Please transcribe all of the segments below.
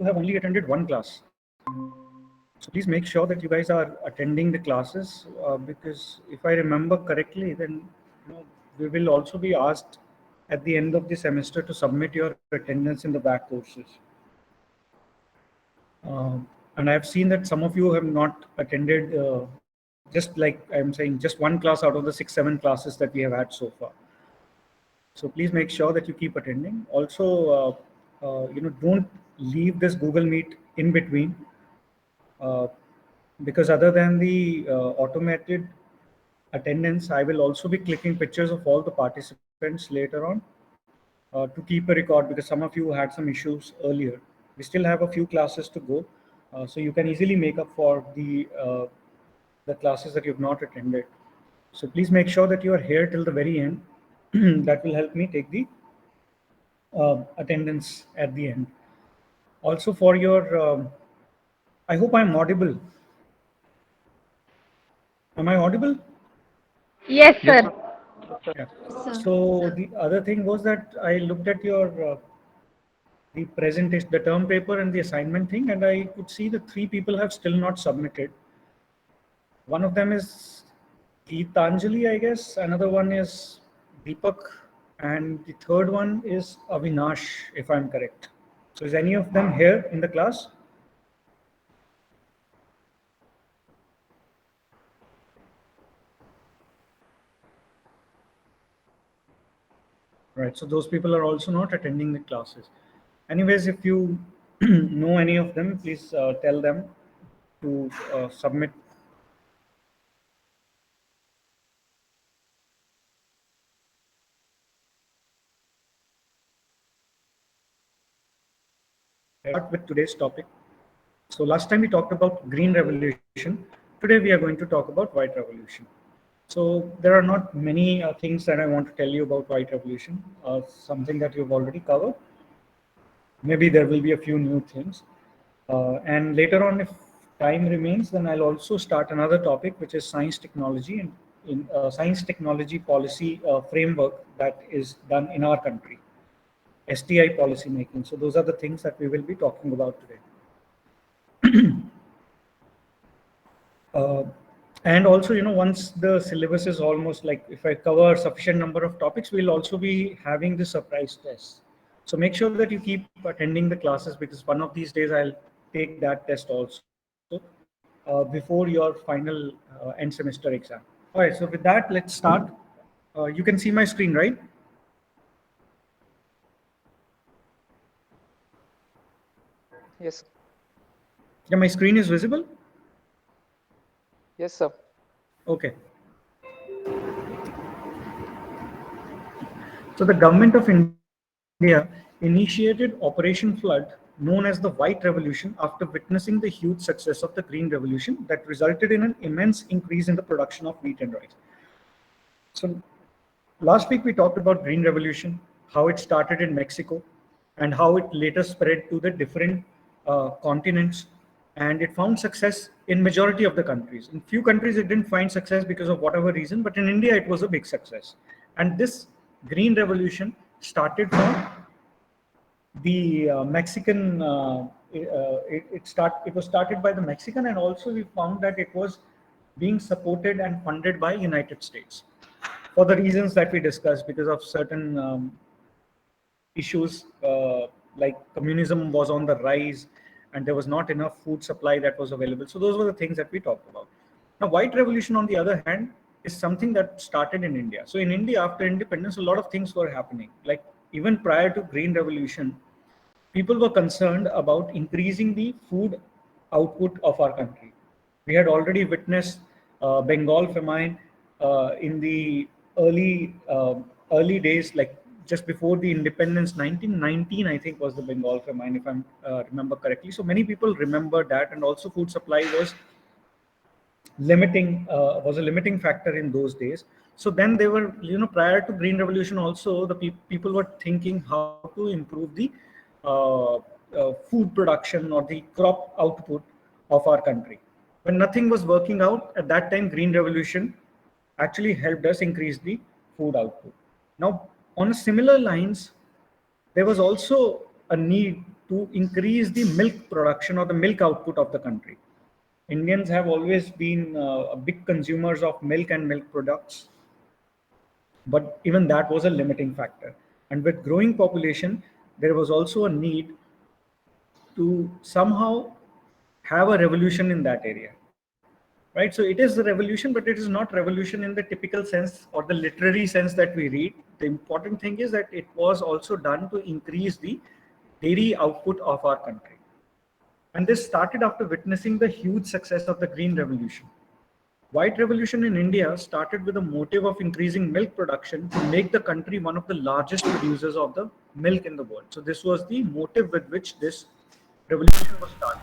have only attended one class. So please make sure that you guys are attending the classes because if I remember correctly, then we will also be asked at the end of the semester to submit your attendance in the back courses. And I've seen that some of you have not attended, just like I'm saying, just one class out of the 6-7 classes that we have had so far. So please make sure that you keep attending. Also, don't leave this Google Meet in between. Uh, because other than the automated attendance, I will also be clicking pictures of all the participants later on to keep a record because some of you had some issues earlier. We still have a few classes to go, so you can easily make up for the classes that you've not attended. So please make sure that you are here till the very end. That will help me take the attendance at the end. Also for your, I hope I'm audible. Am I audible? Yes, Yes, sir. sir. Yeah. Sir. So the other thing was that I looked at your the presentation, the term paper, and the assignment thing, and I could see that 3 people have still not submitted. One of them is Geetanjali, I guess. Another one is Deepak, and the third one is Avinash, if I'm correct. So is any of them here in the class? Right. So those people are also not attending the classes. Anyways, if you know any of them, please tell them to submit. Start with today's topic. So last time we talked about green revolution. Today we are going to talk about white revolution. So there are not many things that I want to tell you about white revolution. Something that you've already covered. Maybe there will be a few new things. And later on, if time remains, then I'll also start another topic, which is science technology and in science technology policy framework that is done in our country, STI policy making. So those are the things that we will be talking about today. Uh, and also, once the syllabus is almost like, if I cover sufficient number of topics, we'll also be having the surprise test. So make sure that you keep attending the classes because one of these days I'll take that test also before your final end semester exam. All right, so with that, let's start. You can see my screen, right? Yes. Yeah, my screen is visible. Yes, sir. Okay. So the government of India initiated Operation Flood, known as the White Revolution, after witnessing the huge success of the Green Revolution that resulted in an immense increase in the production of wheat and rice. So last week we talked about Green Revolution, how it started in Mexico, and how it later spread to the different continents, and it found success in majority of the countries. In few countries, it didn't find success because of whatever reason, but in India, it was a big success. And this Green Revolution started from the Mexican. It was started by the Mexican, and also we found that it was being supported and funded by United States for the reasons that we discussed because of certain issues like communism was on the rise and there was not enough food supply that was available. So those were the things that we talked about. Now, white revolution, on the other hand, is something that started in India. So in India, after independence, a lot of things were happening. Like even prior to Green Revolution, people were concerned about increasing the food output of our country. We had already witnessed Bengal famine in the early days, like just before the independence. 1919, I think, was the Bengal famine, if I remember correctly. So many people remember that, and also food supply was a limiting factor in those days. So then they were, prior to Green Revolution, also the people were thinking how to improve the food production or the crop output of our country. When nothing was working out at that time, Green Revolution actually helped us increase the food output. Now, on similar lines, there was also a need to increase the milk production or the milk output of the country. Indians have always been big consumers of milk and milk products, but even that was a limiting factor. And with growing population, there was also a need to somehow have a revolution in that area, right? So it is a revolution, but it is not revolution in the typical sense or the literary sense that we read. The important thing is that it was also done to increase the dairy output of our country. And this started after witnessing the huge success of the Green Revolution. White Revolution in India started with a motive of increasing milk production to make the country one of the largest producers of the milk in the world. So this was the motive with which this revolution was started.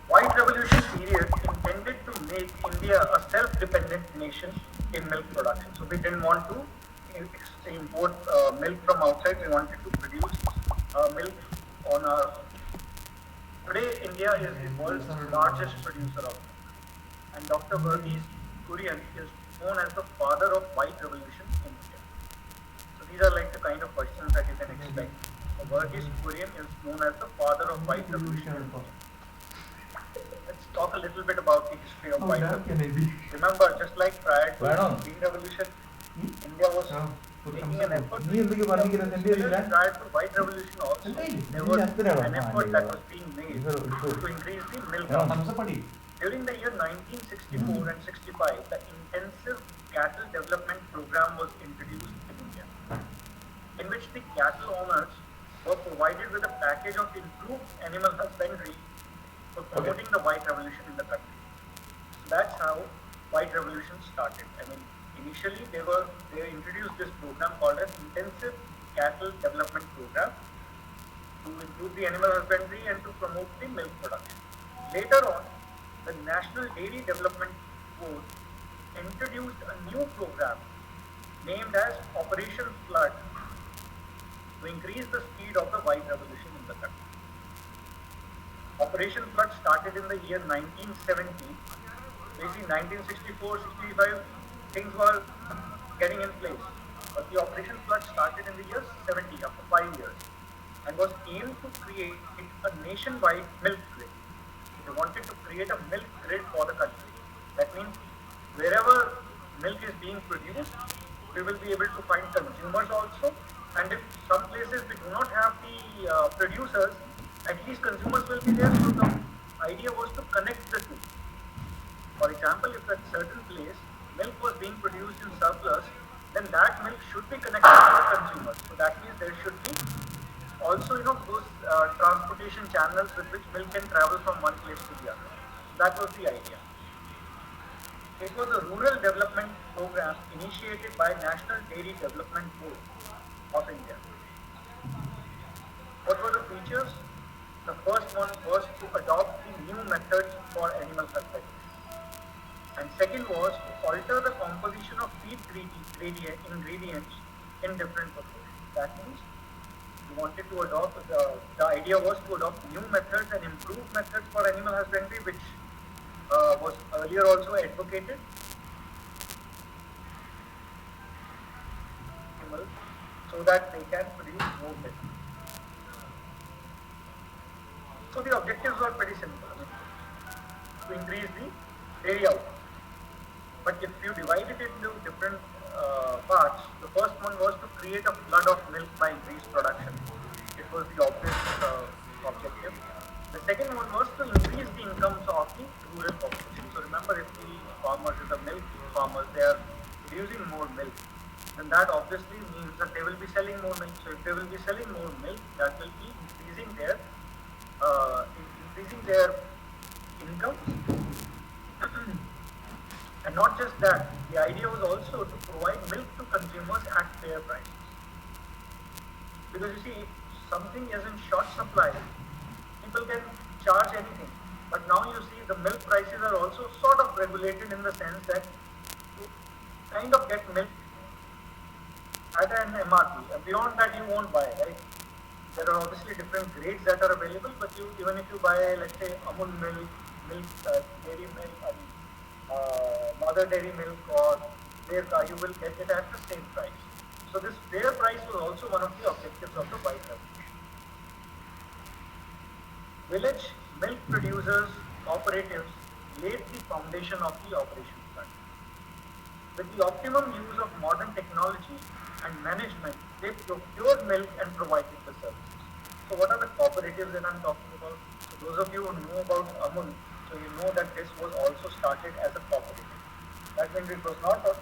White Revolution period intended to make India a self-dependent nation in milk production. So we didn't want to import milk from outside. We wanted to produce milk on our own. Today, India is the world's largest producer of milk. And Dr. Verghese Kurian is known as the father of White Revolution in India. So these are like the kind of questions that you can expect. So Verghese Kurian is known as the father of White Revolution in India. Let's talk a little bit about the history of White Revolution. Remember, just like prior to the Green Revolution, India was making an effort. Prior to White Revolution also, there was an effort that was being made to increase the milk output. During the year 1964 and 65, the Intensive Cattle Development Program was introduced in India, in which the cattle owners were provided with a package of improved animal husbandry for promoting the White Revolution in the country. So that's how White Revolution started. I mean, initially they introduced this program called as Intensive Cattle Development Program to improve the animal husbandry and to promote the milk production. Later on, the National Dairy Development Board introduced a new program named as Operation Flood to increase the speed of the White Revolution in the country. Operation Flood started in the year 1970. Basically 1964, 65, things were getting in place. But the Operation Flood started in the year 70, after 5 years, and was aimed to create a nationwide milk grid. They wanted to create a milk grid for the country. That means wherever milk is being produced, we will be able to find consumers also. And if some places we do not have the producers, at least consumers will be there. So the idea was to connect the two. For example, if at a certain place milk was being produced in surplus, then that milk should be connected to the consumers. So that means there should be also, those transportation channels with which milk can travel from one place to the other. That was the idea. It was a rural development program initiated by National Dairy Development Board of India. What were the features? The first one was to adopt the new methods for animal husbandry. And second was to alter the composition of feed ingredients in different proportions. That means we wanted to adopt, the idea was to adopt new methods and improved methods for animal husbandry, which was earlier also advocated. So that they can produce more milk. So the objectives were pretty simple, to increase the dairy output. But if you divide it into different parts, the first one was to create a flood of milk by increased production. It was the obvious objective. The second one was to increase the incomes of the rural population. So remember, if the farmers, if the milk farmers, they are producing more milk, then that obviously means that they will be selling more milk. So if they will be selling more milk, that will be increasing their income. And not just that, the idea was also to provide milk to consumers at fair prices. Because you see, if something is in short supply, people can charge anything. But now you see the milk prices are also sort of regulated in the sense that you kind of get milk at an MRP. And beyond that, you won't buy, right? There are obviously different grades that are available, but even if you buy, let's say, Amul milk, dairy milk, mother dairy milk or Derka, you will get it at the same price. So this fair price was also one of the objectives of the White Revolution. Village milk producers cooperatives laid the foundation of the operation front. With the optimum use of modern technology and management, they procured milk and provided the services. So what are the cooperatives that I'm talking about? So those of you who know about Amul, so you know that this was also started as a cooperative. That means it was not a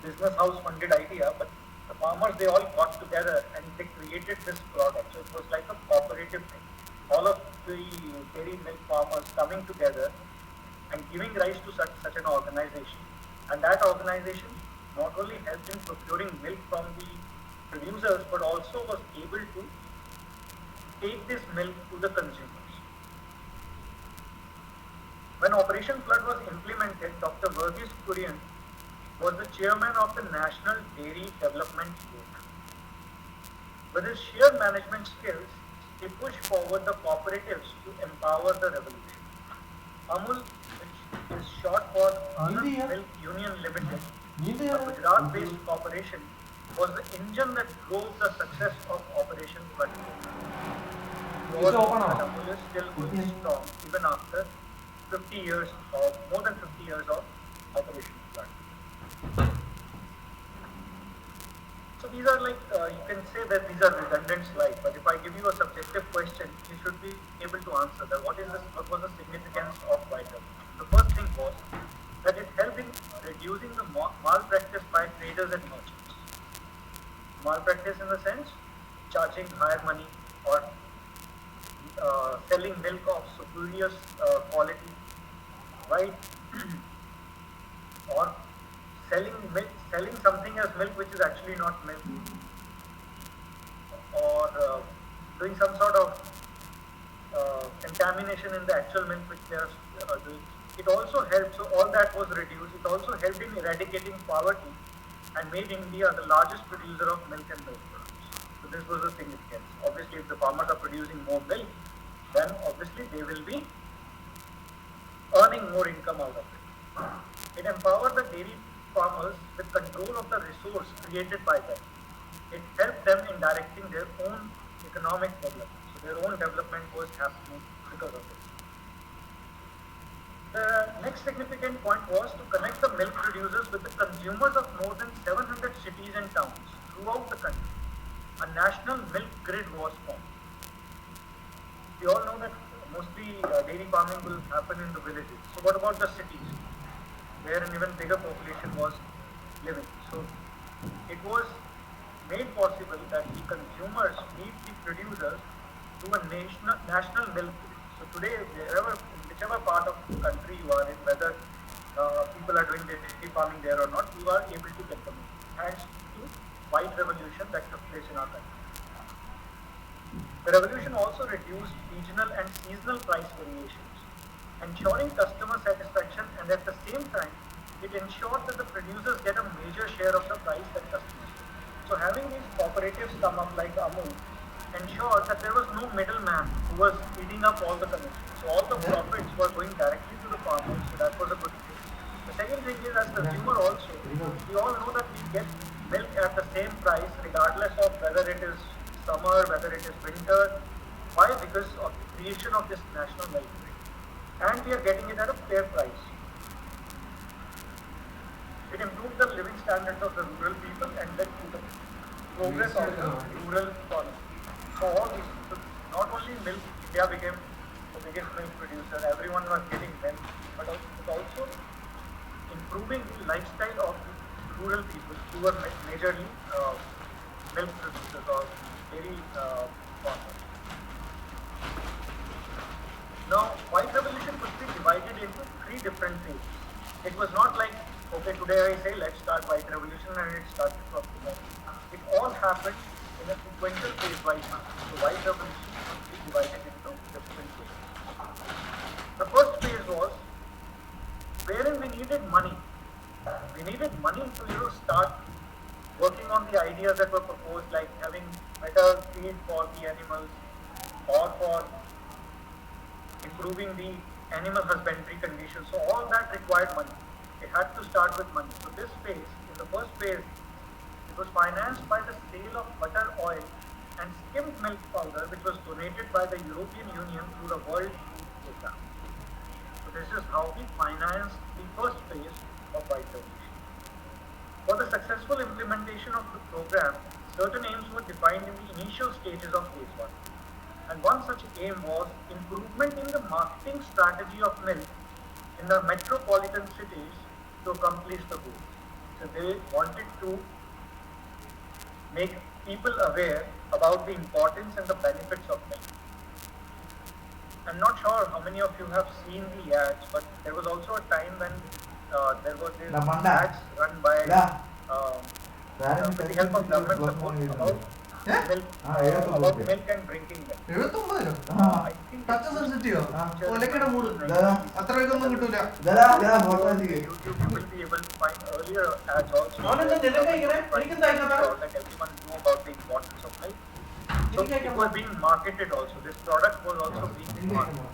business house funded idea, but the farmers, they all got together and they created this product. So it was like a cooperative thing. All of the dairy milk farmers coming together and giving rise to such an organization. And that organization not only helped in procuring milk from the producers, but also was able to take this milk to the consumers. When Operation Flood was implemented, Dr. Verghese Kurian was the chairman of the National Dairy Development Board. With his sheer management skills, he pushed forward the cooperatives to empower the revolution. Amul, which is short for Anand Milk Union Limited, a Gujarat-based corporation, was the engine that drove the success of Operation Flood. Amul is still going strong even after 50 years or more than 50 years of Operation Flood. So these are like, you can say that these are redundant slides, but if I give you a subjective question, you should be able to answer that what was the significance of Whiteout? The first thing was that it helped in reducing the malpractice by traders and merchants. Malpractice in the sense, charging higher money or selling milk of superior quality, right? Or selling something as milk which is actually not milk, or doing some sort of contamination in the actual milk which they are doing. It also helped, so all that was reduced. It also helped in eradicating poverty and made India the largest producer of milk and milk products. So this was the significance. Obviously, if the farmers are producing more milk, then obviously they will be earning more income out of it. It empowered the dairy farmers with control of the resource created by them. It helped them in directing their own economic development. So their own development was happening because of this. The next significant point was to connect the milk producers with the consumers of more than 700 cities and towns throughout the country. A national milk grid was formed. We all know that mostly dairy farming will happen in the villages. So what about the cities, where an even bigger population was living? So it was made possible that the consumers meet the producers through a national milk grid. So today, in whichever part of the country you are in, whether people are doing dairy farming there or not, you are able to get them thanks to white revolution that took place in our country. The revolution also reduced regional and seasonal price variations, ensuring customer satisfaction, and at the same time, it ensured that the producers get a major share of the price that customers get. So having these cooperatives come up like Amul ensured that there was no middleman who was eating up all the commissions. So all the profits were going directly to the farmers, so that was a good thing. The second thing is, as consumer also, we all know that we get milk at the same price regardless of whether it is summer, whether it is winter. Why? Because of the creation of this national milk grid. And we are getting it at a fair price. It improved the living standards of the rural people and led to the progress of the rural economy. So all these, so not only milk, India became the biggest milk producer, everyone was getting milk, but it also improving the lifestyle of the rural people who were majorly milk producers or dairy farmers. Now, white revolution could be divided into three different phases. It was not like, okay, today I say let's start white revolution and it started from tomorrow. It all happened in a sequential phase-wise manner. So white revolution could be divided into different phases. The first phase was wherein we needed money. We needed money to start working on the ideas that were proposed, like having better feed for the animals or for improving the animal husbandry conditions. So all that required money. It had to start with money. So this phase, in the first phase, it was financed by the sale of butter oil and skimmed milk powder, which was donated by the European Union through the World Food Programme. So this is how we financed the first phase of white revolution. For the successful implementation of the program, certain aims were defined in the initial stages of phase 1. And one such aim was improvement in the marketing strategy of milk in the metropolitan cities to accomplish the goal. So they wanted to make people aware about the importance and the benefits of milk. I'm not sure how many of you have seen the ads, but there was also a time when there were these ads run by with the help of government support about milk, about milk and drinking milk. I think touch സെൻസിറ്റീവോ YouTube ഒലക്കയുടെ മൂട് അത്രയൊന്നും കിട്ടൂല you will be able to find earlier ads also. അവനെന്താ നിനക്ക് ഇങ്ങനെ എനിക്കെന്താ Let everyone know about the importance of milk. So it was being marketed also. This product was also being marketed.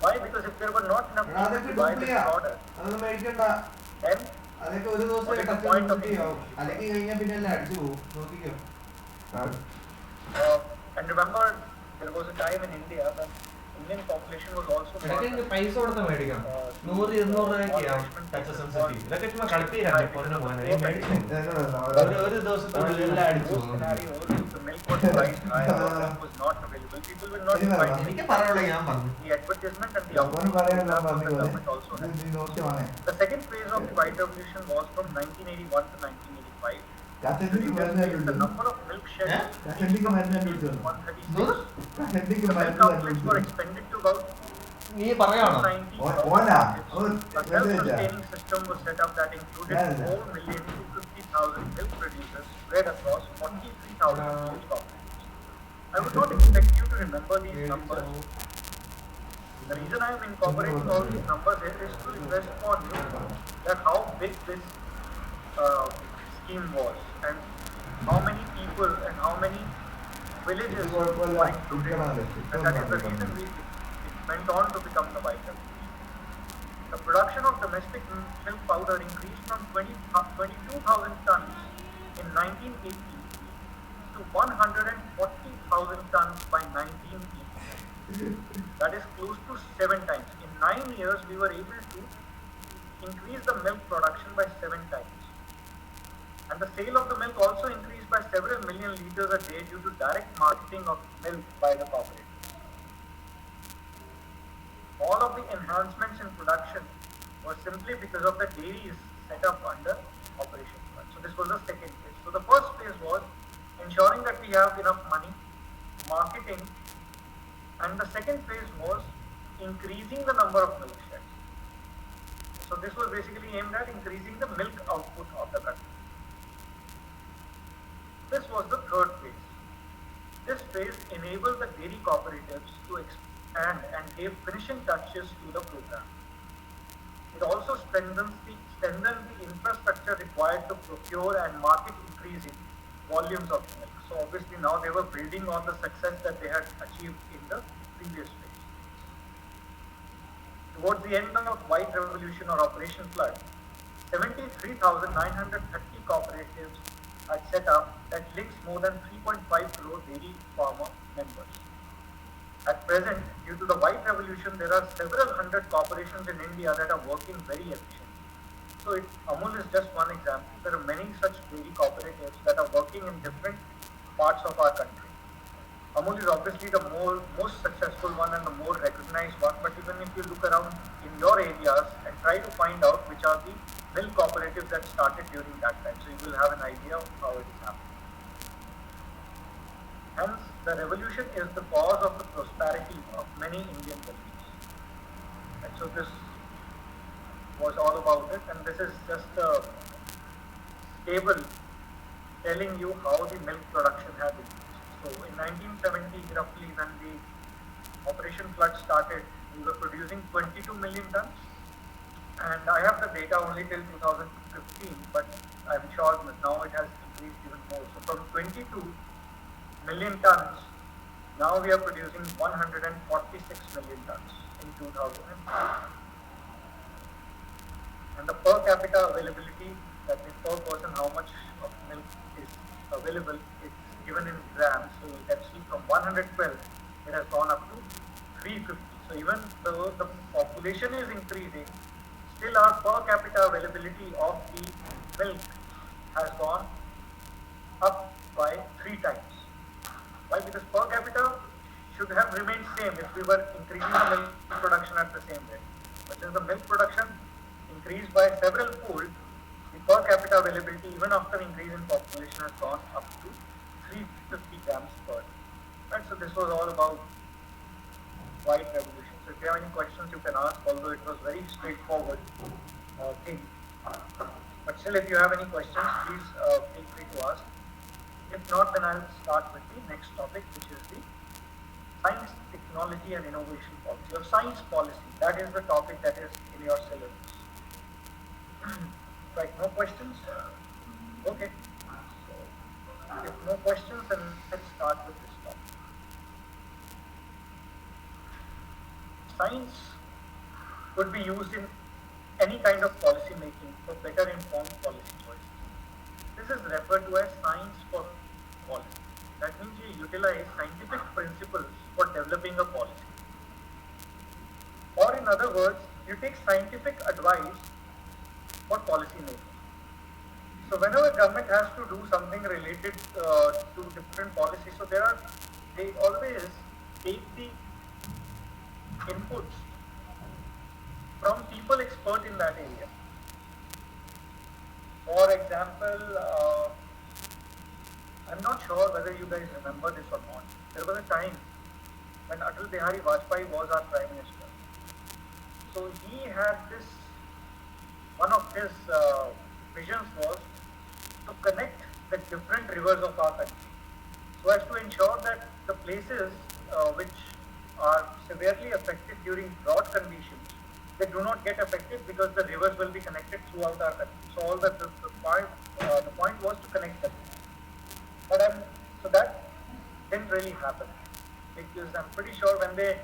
Why? Because if there were not enough people to buy this product, അതൊന്നും മേടിക്കണ്ട then അതൊക്കെ ഒരു ദിവസം what is the touch point of sensitive ആവും it? അല്ലെങ്കിൽ കഴിഞ്ഞാൽ പിന്നെ എല്ലാം അടിച്ചു പോകും നോക്കിക്കോ And remember, there was a time in India when Indian population was also ഇതൊക്കെ എനിക്ക് പൈസ കൊടുത്ത് മേടിക്കണം 100-200 ടച്ച് സെൻസിറ്റീവ് ഇതൊക്കെ ചുമ്മാ കളിപ്പിക്കാനാണ് പൊന്നു പോകാൻ ഒരു ദിവസത്തിനുള്ളിൽ എല്ലാം അടിച്ചു പോകും the milk was priced high, the milk was not available. People will not buy it. എനിക്ക് പറയാനുള്ള ഞാൻ പറഞ്ഞു The advertisement and the output of the government also had. The second phase of the white revolution was from 1981 to 1985. The number of milk sheds reached from 136. The milk outlets were expanded to about നീ പറയാണോ 90,000. A self-sustaining system was set up that included 4,250,000 milk producers spread across 43,000 village cooperatives. I would not expect you to remember these numbers. The reason I am incorporating all these numbers here is to invest for you that how big this scheme was and how many people and how many villages were included. And that is the reason it went on to become the white revolution. The production of domestic milk powder increased from 22,000 tons in 1980 to 140,000 tons by 1980. That is close to 7 times. In 9 years, we were able to increase the milk production by 7 times. And the sale of the milk also increased by several million liters a day due to direct marketing of milk by the cooperatives. All of the enhancements in production were simply because of the dairies set up under Operation Flood. So this was the second phase. So the first phase was ensuring that we have enough money, marketing, and the second phase was increasing the number of milk sheds. So this was basically aimed at increasing the milk output of the country. This was the third phase. This phase enabled the dairy cooperatives to expand and gave finishing touches to the program. It also strengthened the infrastructure required to procure and market increasing volumes of milk. So obviously now they were building on the success that they had achieved in the previous phase. Towards the end of White Revolution or Operation Flood, 73,930 cooperatives had set up that links more than 3.5 crore dairy farmer members. At present, due to the White Revolution, there are several hundred corporations in India that are working very efficiently. So Amul is just one example. There are many such dairy cooperatives that are working in different parts of our country. Amul is obviously the most successful one and the more recognized one, but even if you look around in your areas and try to find out which are the milk cooperatives that started during that time, so you will have an idea of how it is happening. Hence, the revolution is the cause of the prosperity of many Indian villages. And so this was all about it, and this is just a table telling you how the milk production had increased. So in 1970, roughly when the Operation Flood started, we were producing 22 million tons. And I have the data only till 2015, but I'm sure that now it has increased even more. So from 22 million tons, now we are producing 146 million tons in 2005. And the per capita availability, that means per person how much of milk is available, is given in grams. So you can see from 112, it has gone up to 350. So even though the population is increasing, still our per capita availability of the milk has gone up by 3 times. Why? Because per capita should have remained same if we were increasing the milk production at the same rate. But since the milk production increased by several fold, the per capita availability even after increase in population has gone up to 350 grams per day. Right, so this was all about white revolution. So if you have any questions you can ask, although it was very straightforward thing. But still if you have any questions, please feel free to ask. If not, then I'll start with the next topic, which is the science, technology and innovation policy, or science policy. That is the topic that is in your syllabus. Right, no questions? Okay. So, if no questions, then let's start with this topic. Science could be used in any kind of policy making for better informed policy choices. This is referred to as science for policy. That means you utilize scientific principles for developing a policy. Or in other words, you take scientific advice for policy making. So whenever government has to do something related to different policies, so they always take the inputs from people expert in that area. For example, I'm not sure whether you guys remember this or not. There was a time when Atal Bihari Vajpayee was our Prime Minister. So he had this, one of his visions was to connect the different rivers of our country, so as to ensure that the places which are severely affected during drought conditions, they do not get affected because the rivers will be connected throughout our country. So all the point was to connect them. But so that didn't really happen, because I'm pretty sure when they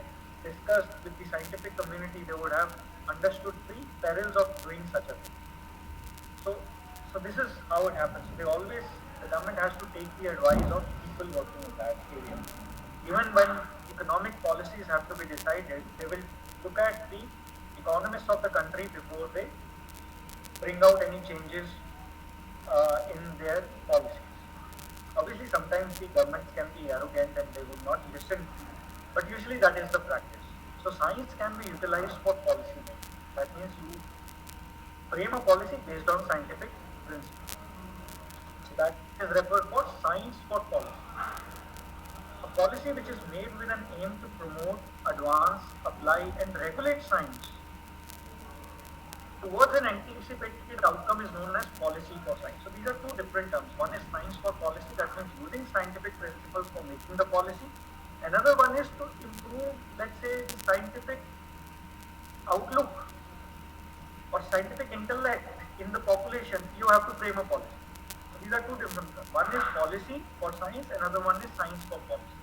discussed with the scientific community, they would have understood the perils of doing such a thing. So this is how it happens. The government has to take the advice of people working in that area. Even when economic policies have to be decided, they will look at the economists of the country before they bring out any changes in their policies. Obviously, sometimes the governments can be arrogant and they would not listen, but usually that is the practice. So science can be utilized for policy making. That means you frame a policy based on scientific principles. So that is referred for science for policy. A policy which is made with an aim to promote, advance, apply and regulate science towards an anticipated outcome is known as policy for science. So these are two different terms. One is science for policy, that means using scientific principles for making the policy. Another one is to improve, let's say, the scientific outlook or scientific intellect in the population. You have to frame a policy. So these are two different terms. One is policy for science, another one is science for policy.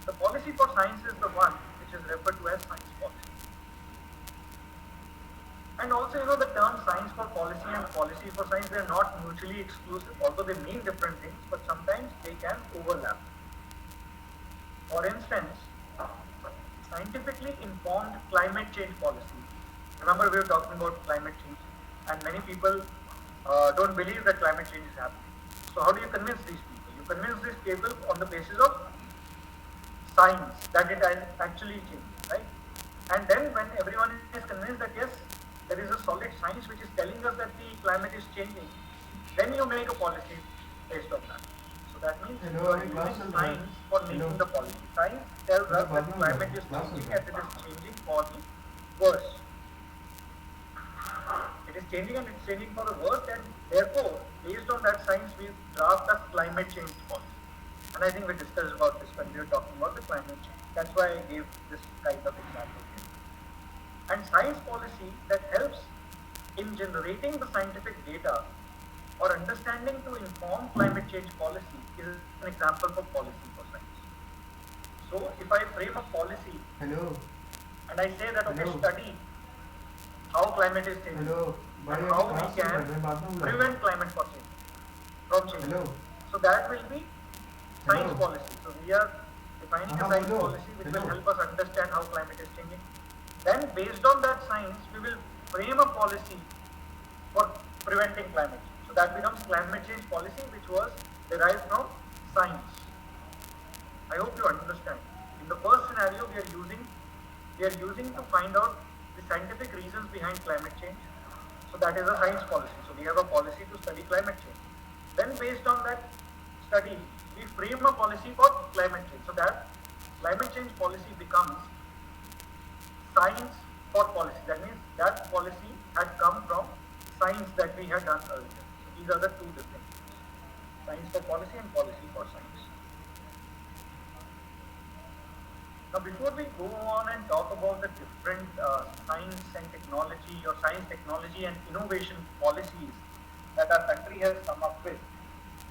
The policy for science is the one which is referred to as science policy. And also, the term science for policy and policy for science, they are not mutually exclusive, although they mean different things, but sometimes they can overlap. For instance, scientifically informed climate change policy. Remember, we were talking about climate change, and many people don't believe that climate change is happening. So how do you convince these people? You convince these people on the basis of science, that it has actually changed, right? And then when everyone is convinced that yes, there is a solid science which is telling us that the climate is changing, then you make a policy based on that. So that means you are using science for making the policy. Science tells us that climate is changing and it is changing for the worse. It is changing and it's changing for the worse, and therefore, based on that science, we draft a climate change policy. And I think we discussed about this when we were talking about the climate change. That's why I gave this kind of example here. And science policy that helps in generating the scientific data or understanding to inform climate change policy is an example for policy for science. So if I frame a policy and I say that, okay, study how climate is changing and how we can prevent climate from changing. So that will be science policy. So we are defining a science hello. policy which will Hello. help us understand how climate is changing. Then based on that science, we will frame a policy for preventing climate change. So that becomes climate change policy, which was derived from science. I hope you understand. In the first scenario, we are using to find out the scientific reasons behind climate change. So that is a science policy. So we have a policy to study climate change. Then based on that study, we frame a policy for climate change. So that climate change policy becomes science for policy. That means that policy had come from science that we had done earlier. So these are the two different things. Science for policy and policy for science. Now before we go on and talk about the different science and technology or science, technology and innovation policies that our country has come up with,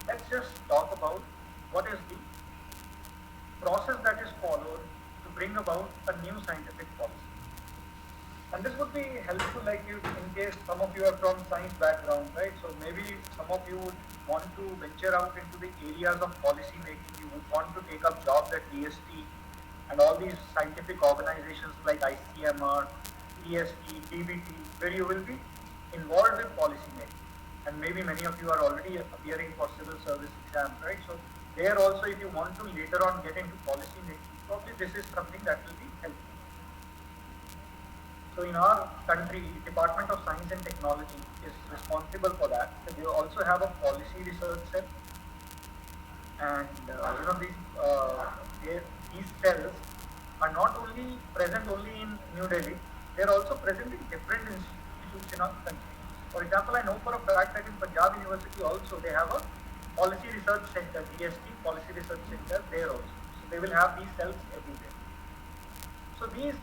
let's just talk about what is the process that is followed to bring about a new scientific policy. And this would be helpful, like you, in case some of you are from science background, right? So maybe some of you would want to venture out into the areas of policy making. You would want to take up jobs at DST and all these scientific organizations like ICMR, EST, DBT, where you will be involved with policy making. And maybe many of you are already appearing for civil service exams, right? So there also, if you want to later on get into policy making, probably this is something that will be helpful. So in our country, Department of Science and Technology is responsible for that. So they also have a policy research cell, and these cells are not only present only in New Delhi, they are also present in different institutes in our country. For example, I know for a fact that in Punjab University also they have a policy research center, DST, policy research center there also. So they will have these cells everywhere. So these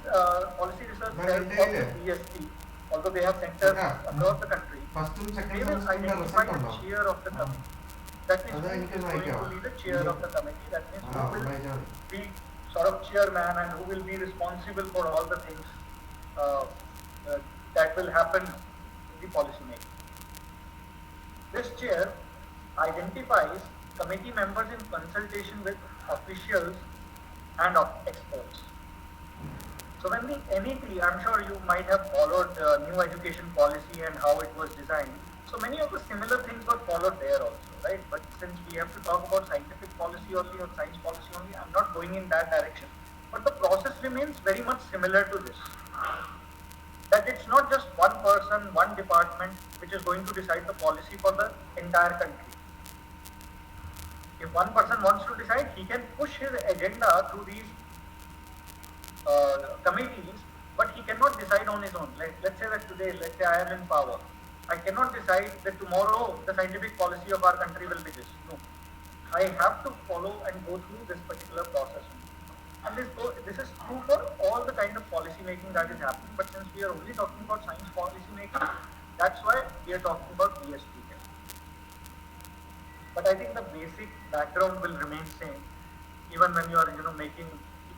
policy research cells of the DST, although they have centers across the country, they will identify the chair of the committee. That means who is going to be the chair of the committee. That means who will be sort of chairman and who will be responsible for all the things that will happen in the policy making. This chair identifies committee members in consultation with officials and experts. So when the NEP, I'm sure you might have followed the new education policy and how it was designed. So many of the similar things were followed there also, right? But since we have to talk about scientific policy only or science policy only, I'm not going in that direction. But the process remains very much similar to this. That it's not just one person, one department, which is going to decide the policy for the entire country. If one person wants to decide, he can push his agenda through these committees, but he cannot decide on his own. Like, let's say that today, let's say I am in power. I cannot decide that tomorrow the scientific policy of our country will be this. No. I have to follow and go through this particular process. And this is true for all the kind of policy making that is happening. But since we are only talking about science policy making, that's why we are talking about DST here. But I think the basic background will remain same, even when you are making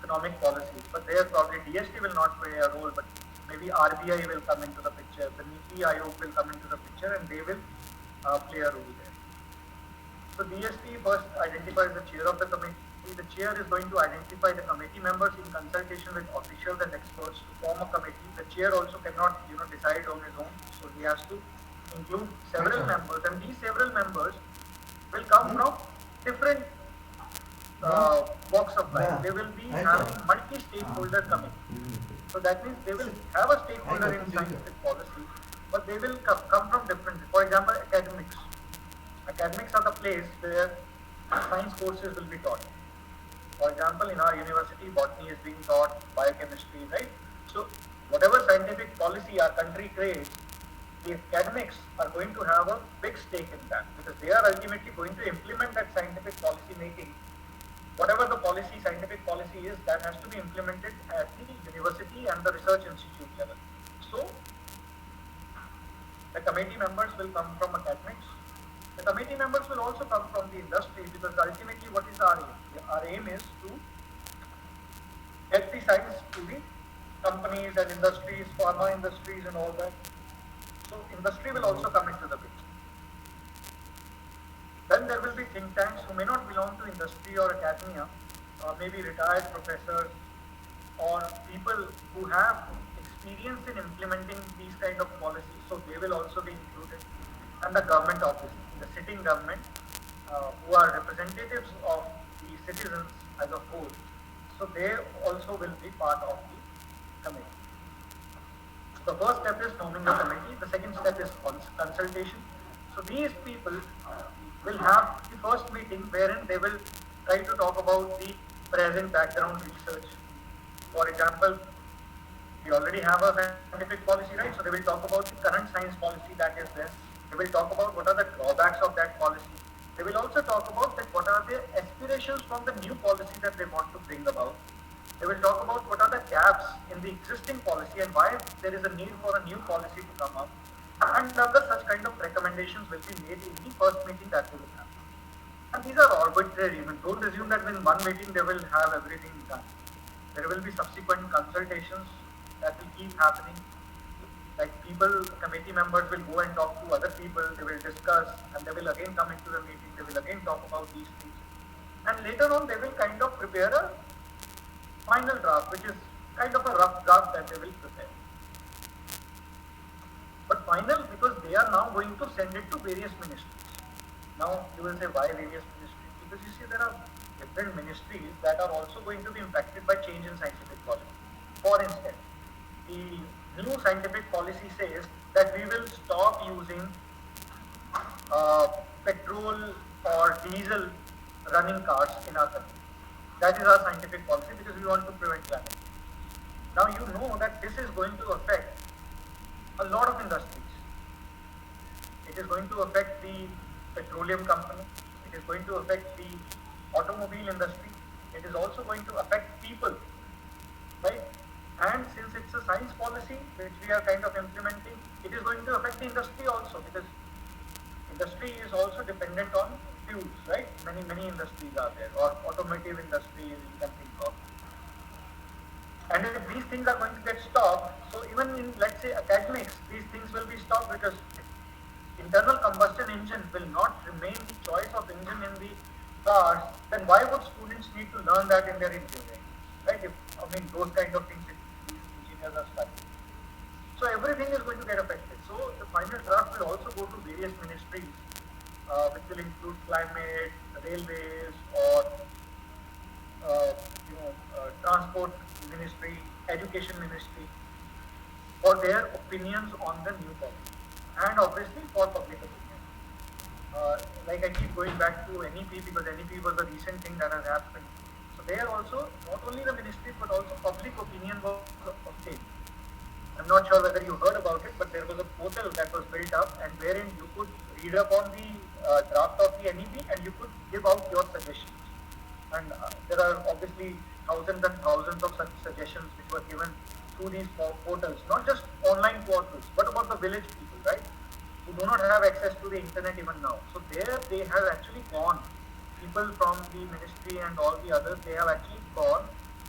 economic policies. But there probably DST will not play a role, but maybe RBI will come into the picture, the NITI Aayog will come into the picture, and they will play a role there. So DST first identifies the chair of the committee. The chair is going to identify the committee members in consultation with officials and experts to form a committee. The chair also cannot decide on his own, so he has to include several members, and these several members will come from different walks of life. They will be having multi-stakeholder committee. So that means they will have a stakeholder in scientific policy, but they will come from different. For example, academics. Academics are the place where science courses will be taught. For example, in our university, botany is being taught, biochemistry, right? So whatever scientific policy our country creates, the academics are going to have a big stake in that, because they are ultimately going to implement that scientific policy making. Whatever the policy, scientific policy is, that has to be implemented at the university and the research institute level. So the committee members will come from academics. The committee members will also come from the industry, because ultimately what is our aim? Our aim is to get the science to the companies and industries, pharma industries and all that. So industry will also come into the picture. Then there will be think tanks who may not belong to industry or academia, maybe retired professors or people who have experience in implementing these kind of policies, so they will also be included. And the government obviously, the sitting government, who are representatives of the citizens as a whole, so they also will be part of the committee. The first step is forming the committee, the second step is consultation. So these people will have the first meeting wherein they will try to talk about the present background research. For example, we already have a scientific policy, right? So they will talk about the current science policy that is there. They will talk about what are the drawbacks of that policy. They will also talk about that what are the aspirations from the new policy that they want to bring about. They will talk about what are the gaps in the existing policy and why there is a need for a new policy to come up. And other such kind of recommendations will be made in the first meeting that they will have. And these are arbitrary. I mean, don't assume that in one meeting they will have everything done. There will be subsequent consultations that will keep happening. Like people, committee members will go and talk to other people, they will discuss, and they will again come into the meeting, they will again talk about these things. And later on, they will kind of prepare a final draft, which is kind of a rough draft that they will prepare. But final, because they are now going to send it to various ministries. Now, you will say, why various ministries? Because you see, there are different ministries that are also going to be impacted by change in scientific policy. For instance, the new scientific policy says that we will stop using petrol or diesel running cars in our country. That is our scientific policy because we want to prevent climate change. Now you know that this is going to affect a lot of industries. It is going to affect the petroleum company. It is going to affect the automobile industry. It is also going to affect people, right? And since it's a science policy which we are kind of implementing, it is going to affect the industry also because industry is also dependent on fuels, right? Many industries are there, or automotive industry you can think of. And if these things are going to get stopped, so even in, let's say, academics, these things will be stopped because internal combustion engine will not remain the choice of engine in the cars, then why would students need to learn that in their engineering, right? Those kind of things these engineers are studying. So everything is going to get affected. So the final draft will also go to various ministries, which will include climate, railways, or transport ministry, education ministry, for their opinions on the new policy, and obviously for public opinion. Like I keep going back to NEP because NEP was a recent thing that has happened. So there also, not only the ministry but also public opinion was obtained. I'm not sure whether you heard about it, but there was a portal that was built up and wherein you could read up on the draft of the NEP and you could give out your suggestions. And there are obviously thousands and thousands of such suggestions which were given through these portals, not just online portals, but about the village people, right? Who do not have access to the internet even now. So there they have actually gone, people from the ministry and all the others, they have actually gone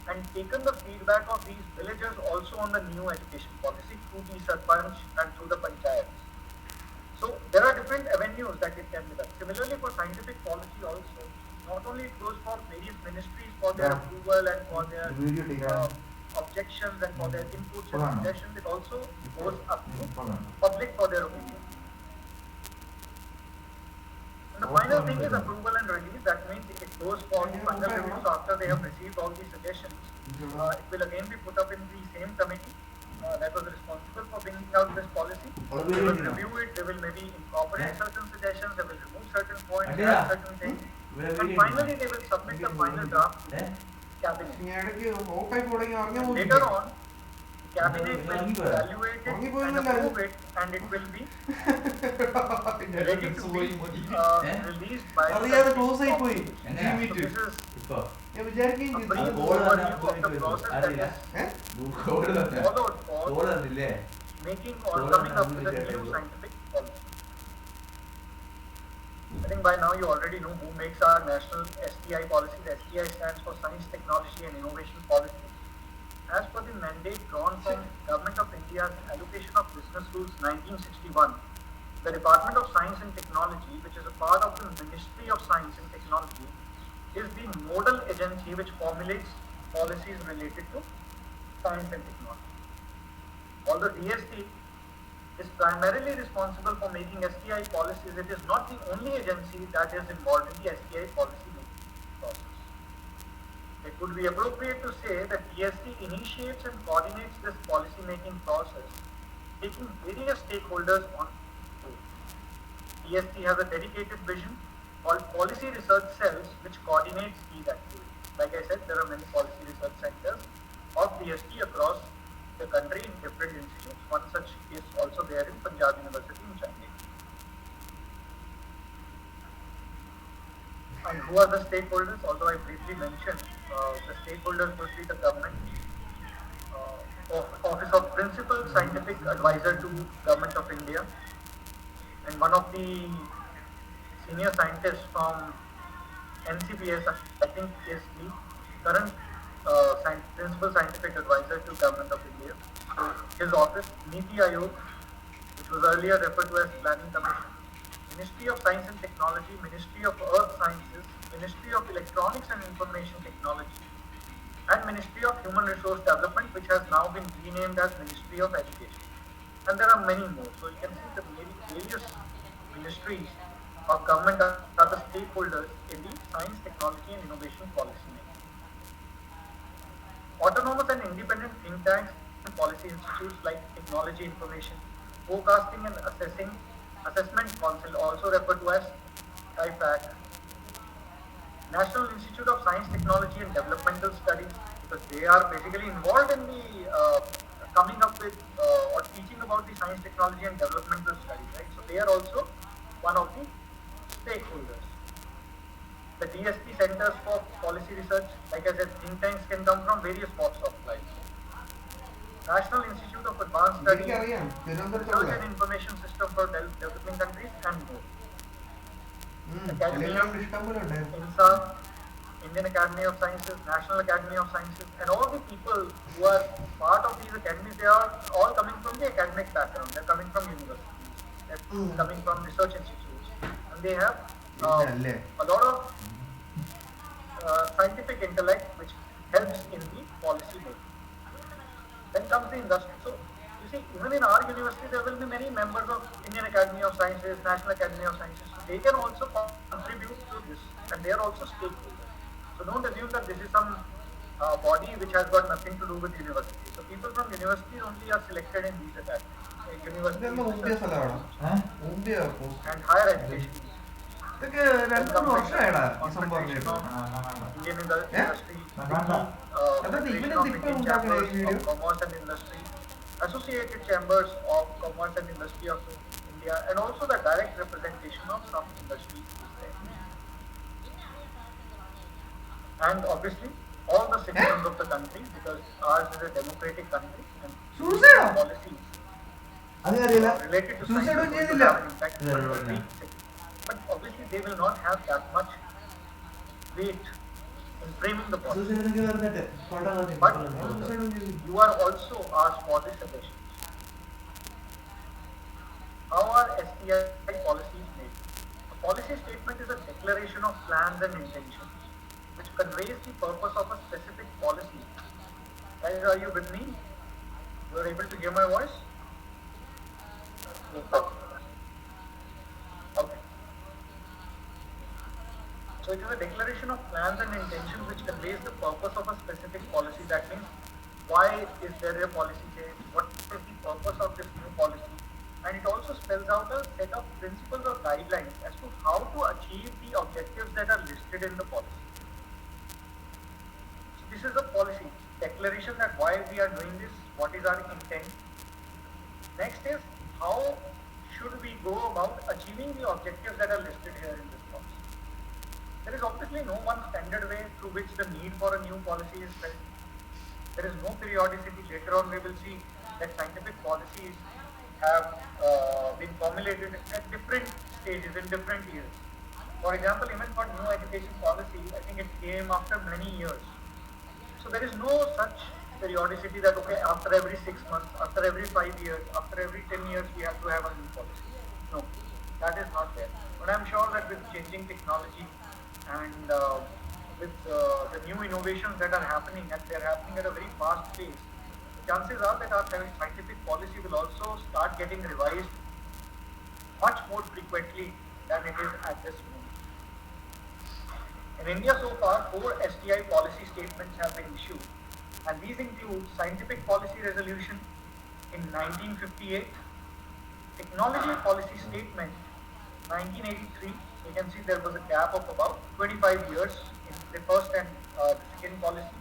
and taken the feedback of these villagers also on the new education policy through the sarpanch and through the panchayats. So there are different avenues that it can be done. Similarly for scientific policy also, not only it goes for various ministries for their approval and for their objections and for their inputs and suggestions, it also goes up to public for their opinion. And the final thing is approval and release. That means it goes for the final review. So after they have received all these suggestions, it will again be put up in the same committee that was responsible for bringing out this policy. They will review it. They will maybe incorporate certain suggestions. They will remove certain points, add certain things, and finally they will submit the final draft to cabinet. And later on, cabinet will evaluate it and approve it, and it will be ready to be released by the close so ആയിപ്പോയി. this is ഞാൻ വിചാരിക്കുകയും a ചെയ്തു. brief overview of the process that is followed for making or coming up with a new scientific policy. I think by now you already know who makes our national STI policy. The STI stands for Science, Technology and Innovation Policy. As per the mandate drawn from Government of India's Allocation of Business Rules 1961, The Department of Science and Technology, which is a part of the Ministry of Science and Technology, is the nodal agency which formulates policies related to science and technology. Although DST is primarily responsible for making STI policies, it is not the only agency that is involved in the STI policy making process. It would be appropriate to say that DST initiates and coordinates this policy making process, taking various stakeholders on board. DST has a dedicated vision called Policy Research Cells, which coordinates these activities. Like I said, there are many policy research centers of DST across the country in different institutes. One such is also there in Punjab University in Chennai. And who are the stakeholders? Although I briefly mentioned, the stakeholders would be the government, Office of Principal Scientific Advisor to Government of India, and one of the senior scientists from NCPS, I think, is the current Principal Scientific Advisor to Government of India. So his office, NITI Aayog, which was earlier referred to as Planning Commission, Ministry of Science and Technology, Ministry of Earth Sciences, Ministry of Electronics and Information Technology, and Ministry of Human Resource Development, which has now been renamed as Ministry of Education. And there are many more. So you can see the various ministries of government are the stakeholders in the science, technology, and innovation policy making. Autonomous and independent think tanks and policy institutes like Technology Information, Forecasting and Assessment Council, also referred to as TIFAC, National Institute of Science, Technology and Developmental Studies, because they are basically involved in the coming up with or teaching about the science, technology and developmental studies, right? So they are also one of the stakeholders. The DST Centers for Policy Research, like I said, think tanks can come from various walks of life. National Institute of Advanced Studies, Research and Information System for Developing Countries, and more. Academia, INSA, Indian Academy of Sciences, National Academy of Sciences, and all the people who are part of these academies, they are all coming from the academic background. They're coming from universities, they're coming from research institutes, and they have a lot of scientific intellect which helps in the policy making. Then comes the industry. So you see, even in our university, there will be many members of Indian Academy of Sciences, National Academy of Sciences. So they can also contribute to this, and they are also stakeholders. So don't assume that this is some body which has got nothing to do with university. So people from universities only are selected in these academies. Universities and higher education. ഇതൊക്കെ 2-3 വർഷമായിടാ ഈ സംഭവം പറഞ്ഞിട്ട്. Indian industry, അതായത് ഇവനെന്ത് ഇപ്പൊ ഉണ്ടാക്കണ ഈ video? Commerce and Industry, Associated Chambers of Commerce and Industry of India, and also the direct representation of some industries is there. And obviously all the citizens of the country, because ours is a democratic country, and policies related to science will have an impact on every citizen. But obviously they will not have that much weight in framing the policy. But you are also asked for the suggestions. How are STI policies made? A policy statement is a declaration of plans and intentions which conveys the purpose of a specific policy. Guys, are you with me? You are able to hear my voice? Okay. So it is a declaration of plans and intentions which conveys the purpose of a specific policy. That means, why is there a policy change? What is the purpose of this new policy? And it also spells out a set of principles or guidelines as to how to achieve the objectives that are listed in the policy. So this is a policy declaration that why we are doing this, what is our intent. Next is, how should we go about achieving the objectives that are listed here in this policy. There is obviously no one standard way through which the need for a new policy is felt. There is no periodicity. Later on we will see that scientific policies have been formulated at different stages in different years. For example, even for new education policy, I think it came after many years. So there is no such periodicity that okay, after every 6 months, after every 5 years, after every 10 years we have to have a new policy. No. that is not there. But I'm sure that with changing technology and with the new innovations that are happening, and they're happening at a very fast pace, the chances are that our scientific policy will also start getting revised much more frequently than it is at this moment. In India so far, 4 STI policy statements have been issued, and these include Scientific Policy Resolution in 1958, Technology Policy Statement 1983. You can see there was a gap of about 25 years in the first and the second policy.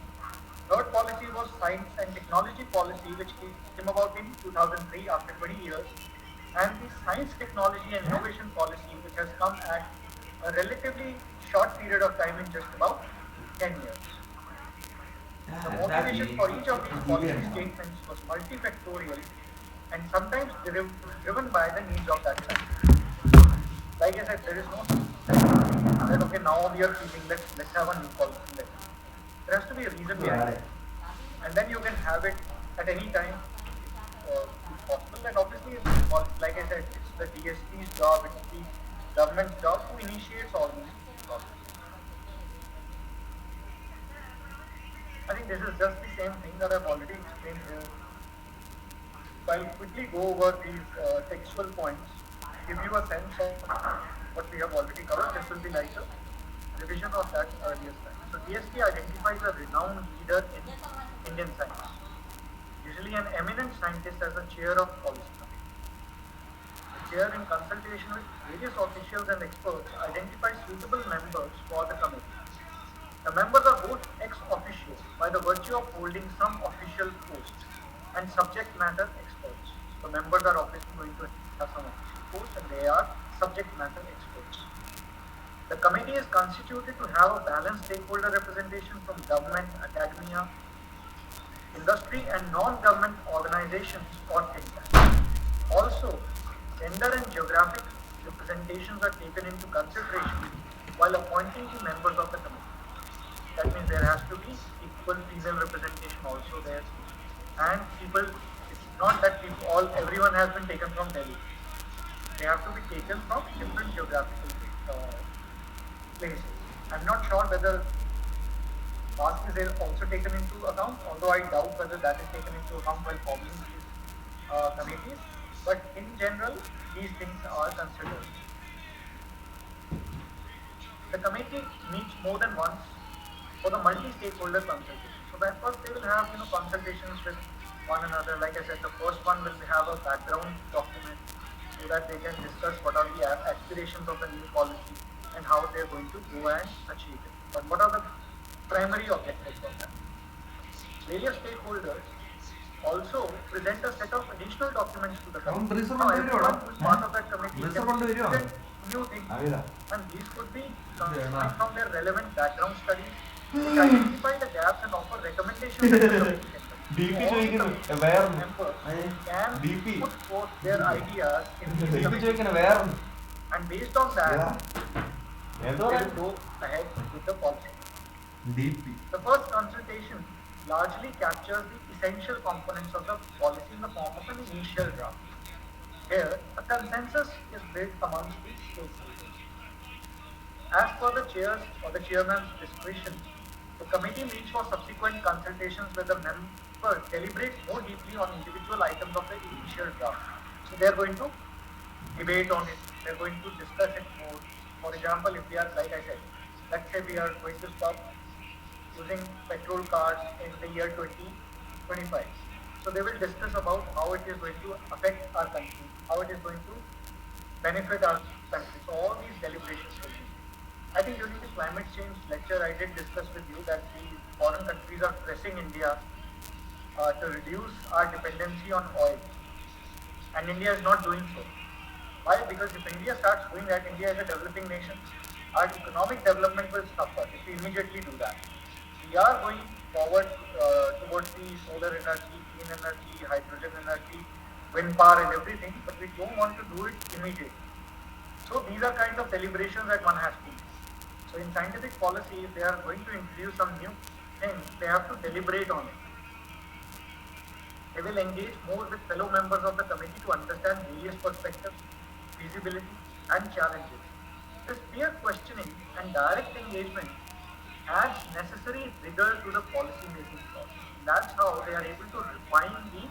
Third policy was Science and Technology Policy, which came about in 2003 after 20 years, and the Science, Technology and Innovation Policy, which has come at a relatively short period of time in just about 10 years. The motivation for each of these policy statements was multifactorial and sometimes driven by the needs of that time. Like I said, there is no that okay, now we are feeling let's have a new policy. There has to be a reason behind it, and then you can have it at any time possible. And obviously, like I said, it's the DSP's job, it's the government's job to initiate all these problems. I think this is just the same thing that I've already explained here. So I'll quickly go over these textual points, give you a sense of what we have already covered. This will be like a revision of that earlier slide. So DSP identifies a renowned leader in Indian science, usually an eminent scientist as a chair of policy committee. The chair, in consultation with various officials and experts, identifies suitable members for the committee. The members are both ex officio by the virtue of holding some official post and subject matter experts. The members are obviously going to have some official posts and they are subject matter experts. The committee is constituted to have a balanced stakeholder representation from government, academia, industry and non-government organizations or think tanks. Also, gender and geographic representations are taken into consideration while appointing the members of the committee. That means there has to be equal female representation also there. And people, it's not that everyone has been taken from Delhi. They have to be taken from different geographical places. I'm not sure whether caste is also taken into account, although I doubt whether that is taken into account while forming these committees. But in general, these things are considered. The committee meets more than once for the multi-stakeholder consultation. So that first they will have consultations with one another. Like I said, the first one will have a background document so that they can discuss what are the aspirations of the new policy and how they are going to go and achieve it. But what are the primary objectives of that? Various stakeholders also present a set of additional documents to the committee. Now, everyone who is part of that committee can present new things, and these could be coming from their relevant background studies, which identify the gaps and offer recommendations to the committee. Members can put forth their ideas in these committees, and based on that, they will go ahead with the policy. The first consultation largely captures the essential components of the policy in the form of an initial draft. Here, a consensus is built amongst the stakeholders. As per the chair's or the chairman's discretion, the committee meets for subsequent consultations where the member deliberates more deeply on individual items of the initial draft. So they are going to debate on it, they are going to discuss it more. For example, if we are, like I said, let's say we are going to stop using petrol cars in the year 2025. So they will discuss about how it is going to affect our country, how it is going to benefit our country. So all these deliberations will be. I think during the climate change lecture, I did discuss with you that the foreign countries are pressing India to reduce our dependency on oil, and India is not doing so. Why? Because if India starts doing that, India is a developing nation, our economic development will suffer if we immediately do that. We are going forward towards the solar energy, clean energy, hydrogen energy, wind power and everything, but we don't want to do it immediately. So these are kind of deliberations that one has to do. So in scientific policy, if they are going to introduce some new thing, they have to deliberate on it. They will engage more with fellow members of the committee to understand various perspectives, feasibility, and challenges. This peer questioning and direct engagement adds necessary rigor to the policy making process. That's how they are able to refine the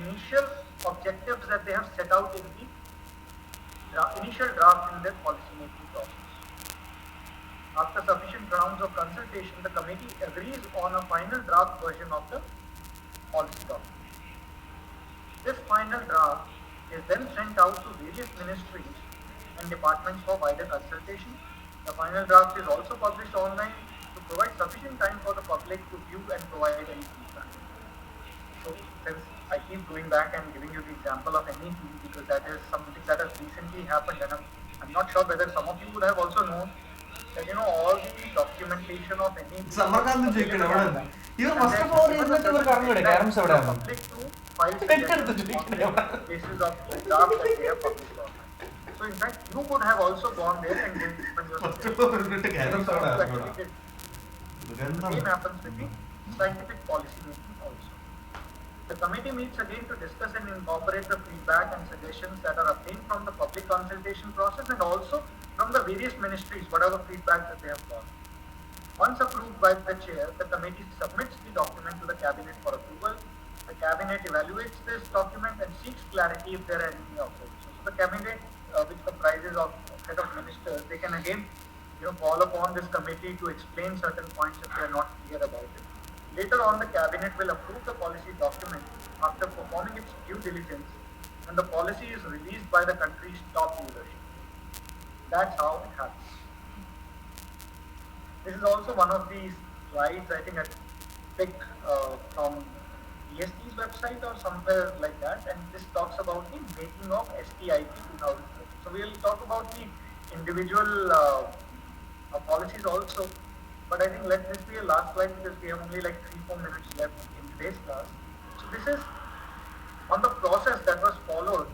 initial objectives that they have set out in the initial draft in their policy making process. After sufficient rounds of consultation, the committee agrees on a final draft version of the policy document. This final draft is then sent out to various ministries and departments for wider consultation. The final draft is also published online to provide sufficient time for the public to view and provide any feedback. So since I keep going back and giving you the example of NEP because that is something that has recently happened, and I'm not sure whether some of you would have also known that all the documentation of NEP. സമർക്കാന്ന് ചോദിക്കണം അവിടെ നിന്ന്. ഇവർ first floor ഇരുന്നിട്ട് ഇവർ കറങ്ങൂടെ carroms എവിടെയാണ് Basis of the draft that they have published online. So in fact, you could have also gone there and given your first floor ഇരുന്നിട്ട് carroms എവിടെയാണ് The same happens with the scientific policy making also. The committee meets again to discuss and incorporate the feedback and suggestions that are obtained from the public consultation process and also from the various ministries, whatever feedback that they have got. Once approved by the chair, the committee submits the document to the cabinet for approval. The cabinet evaluates this document and seeks clarity if there are any observations. So the cabinet, which comprises of head of ministers, they can again call upon this committee to explain certain points if they are not clear about it. Later on, the cabinet will approve the policy document after performing its due diligence, and the policy is released by the country's top leadership. That's how it happens. This is also one of these slides I think I picked from EST's website or somewhere like that, and this talks about the making of STIP 2030. So we will talk about the individual policies also, but I think let this be a last slide because we have only like 3-4 minutes left in today's class. So this is on the process that was followed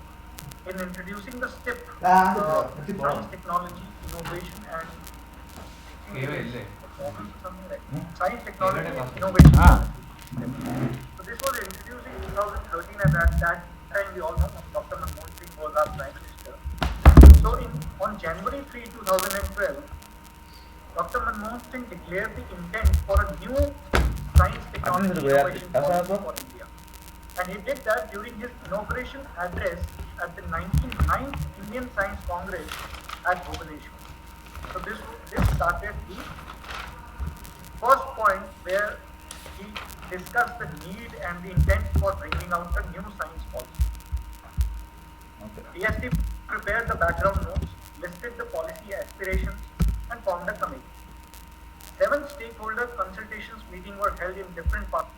in introducing the STIP, Science, Technology, Innovation and something like Science, Technology and Innovation. So this was introduced in 2013, and at that time we all know Dr. Manmohan Singh was our Prime Minister. So on January 3, 2012, Dr. Manmohan Singh declared the intent for a new science, technology, innovation policy for India. And he did that during his inauguration address at the 99th Indian Science Congress at Bhubaneswar. So this started the first point where he discussed the need and the intent for bringing out a new science policy. EST prepared the background notes, listed the policy aspirations, and formed a committee. 7 stakeholder consultations meetings were held in different parts